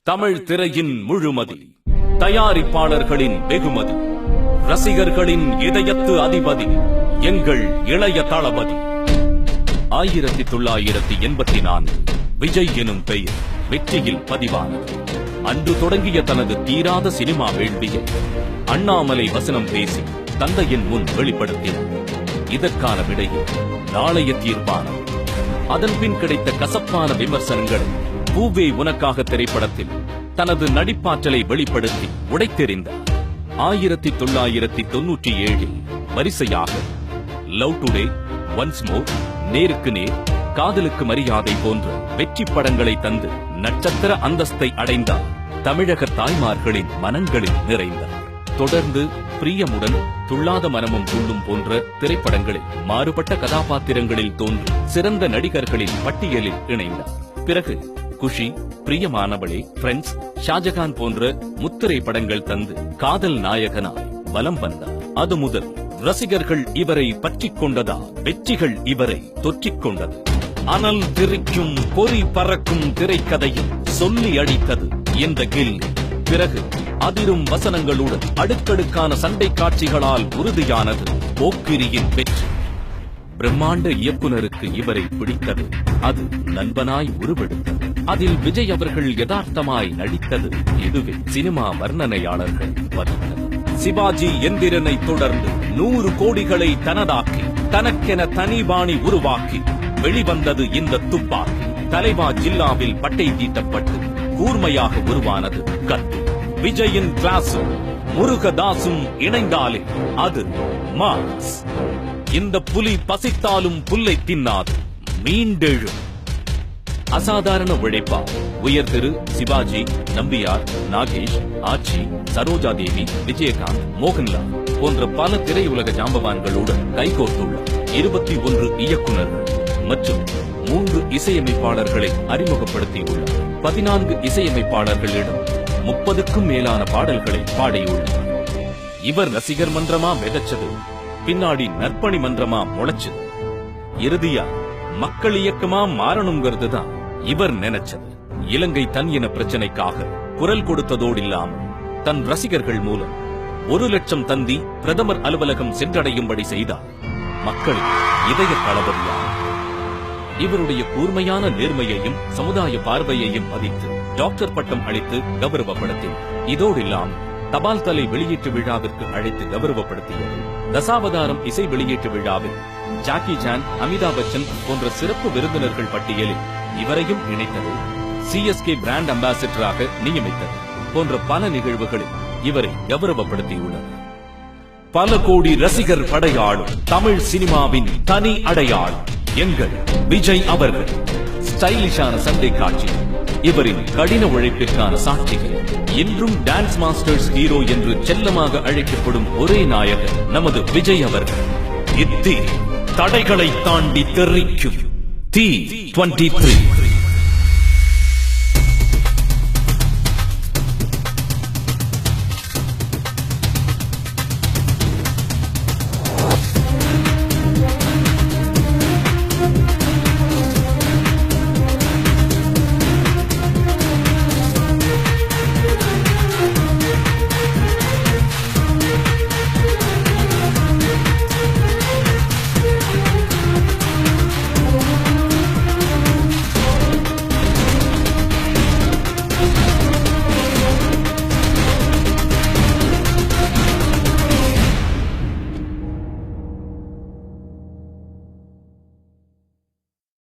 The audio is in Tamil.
தமிழ் திரையின் முழுமதி, தயாரிப்பாளர்களின் வெகுமதி, ரசிகர்களின் இதயத்து அதிபதி, எங்கள் இளைய தளபதி. 1984 விஜய் எனும் பெயர் வெற்றியில் பதிவானது. அன்று தொடங்கிய தனது தீராத சினிமா வேள்வியை அண்ணாமலை வசனம் பேசி தந்தையின் முன் வெளிப்படுத்தினார். இதற்கான விடையை நாளைய தீர்ப்பானது. அதன்பின் கிடைத்த கசப்பான விமர்சனங்களை பூவே உனக்காக திரைப்படத்தில் தனது நடிப்பாற்றலை வெளிப்படுத்தி உடைத்தெறிந்தார். 1997 வரிசையாக லவ் டுடே, ஒன்ஸ் மோர், நேருக்கு நேர், காதலுக்கு மரியாதை போன்ற வெற்றி படங்களை தந்து நட்சத்திர அந்தஸ்தை அடைந்தார். தமிழக தாய்மார்களின் மனங்களில் நிறைந்தார். தொடர்ந்து பிரியமுடன், துள்ளாத மனமும் துள்ளும் போன்ற திரைப்படங்களில் மாறுபட்ட கதாபாத்திரங்களில் தோன்றி சிறந்த நடிகர்களின் பட்டியலில் இணைந்தார். பிறகு குஷி, பிரியமானவளே, ஃப்ரெண்ட்ஸ், ஷாஜகான் போன்ற முத்திரை படங்கள் தந்து காதல் நாயகனாய் வலம் வந்தார். அது முதல் ரசிகர்கள் இவரை பற்றிக் கொண்டதா, வெற்றிகள் இவரை தொற்றிக் கொண்டது. அனல் திரிக்கும் பொறி பறக்கும் திரைக்கதையில் சொல்லி அடித்தது இந்த கில்லி. பிறகு அதிரும் வசனங்களுடன் அடுக்கடுக்கான சண்டை காட்சிகளால் உறுதியானது போக்கிரியின் வெற்றி. பிரம்மாண்ட இயக்குனருக்கு இவரை பிடித்தது. அது நண்பனாய் உருவெடுத்தது. அதில் விஜய் அவர்கள் யதார்த்தமாய் நடித்தது. இதுவே சினிமா வர்ணனையாளர்கள் வகித்தது. சிவாஜி எந்திரனை தொடர்ந்து 100 கோடிகளை தனதாக்கி தனக்கென தனிபாணி உருவாக்கி வெளிவந்தது இந்த துப்பாக்கி. தலைவா ஜில்லாவில் பட்டை தீட்டப்பட்டு கூர்மையாக உருவானது கத்தி. விஜயின் கிளாஸும் முருகதாசும் இணைந்தாலே அது மாஸ். இந்த புலி பசித்தாலும் புல்லை தின்னாது, மீண்டெழும். அசாதாரண உழைப்பா உயர் திரு சிவாஜி, நம்பியார், நாகேஷ், ஆச்சி, சரோஜா தேவி, விஜயகாந்த், மோகன்லால் போன்ற பல திரையுலக ஜாம்பவான்களுடன் கைகோர்த்துள்ளார். 21 இயக்குநர்கள் மற்றும் 3 இசையமைப்பாளர்களை அறிமுகப்படுத்தியுள்ளார். 14 இசையமைப்பாளர்களிடம் 30க்கும் மேலான பாடல்களை பாடியுள்ளார். இவர் ரசிகர் மன்றமா விதைச்சது, பின்னாடி நற்பணி மன்றமா முளைச்சது, இறுதியா மக்கள் இயக்கமா மாறணுங்கிறது தான் இவர் நினைச்சது. இலங்கை தன் இன பிரச்சனைக்காக குரல் கொடுத்ததோடு இல்லாமல் தன் ரசிகர்கள் மூலம் 1 லட்சம் தந்தி பிரதமர் அலுவலகம் சென்றடையும்படி செய்தார். மக்களின் இதய தளபதியார். இவருடைய கூர்மையான நேர்மையையும் சமுதாய பார்வையையும் மதித்து டாக்டர் பட்டம் அளித்து கௌரவப்படுத்தினார். இதோடு இல்லாமல் தபால் தலை வெளியீட்டு விழாவிற்கு அழைத்து கௌரவப்படுத்தியது. தசாவதாரம் இசை வெளியீட்டு விழாவில் ஜாக்கி சான், அமிதாப் பச்சன் போன்ற சிறப்பு விருந்தினர்கள் பட்டியலில் இவரையும் இணைத்தது. சிஎஸ்கே பிராண்ட் அம்பாசிடராக நியமித்தது போன்ற பல நிகழ்வுகளில் இவரை கௌரவப்படுத்தியுள்ளது. பல கோடி ரசிகர் படையாளும் தமிழ் சினிமாவின் தனி அடையாளம் எங்கள் விஜய் அவர்கள். ஸ்டைலிஷான சண்டை காட்சி இவரின் கடின உழைப்பிற்கான சாட்சிகள். இன்றும் டான்ஸ் மாஸ்டர்ஸ் ஹீரோ என்று செல்லமாக அழைக்கப்படும் ஒரே நாயகர் நமது விஜய் அவர்கள். இத்தீ தடைகளை தாண்டி தெரிக்கும் தீ 23.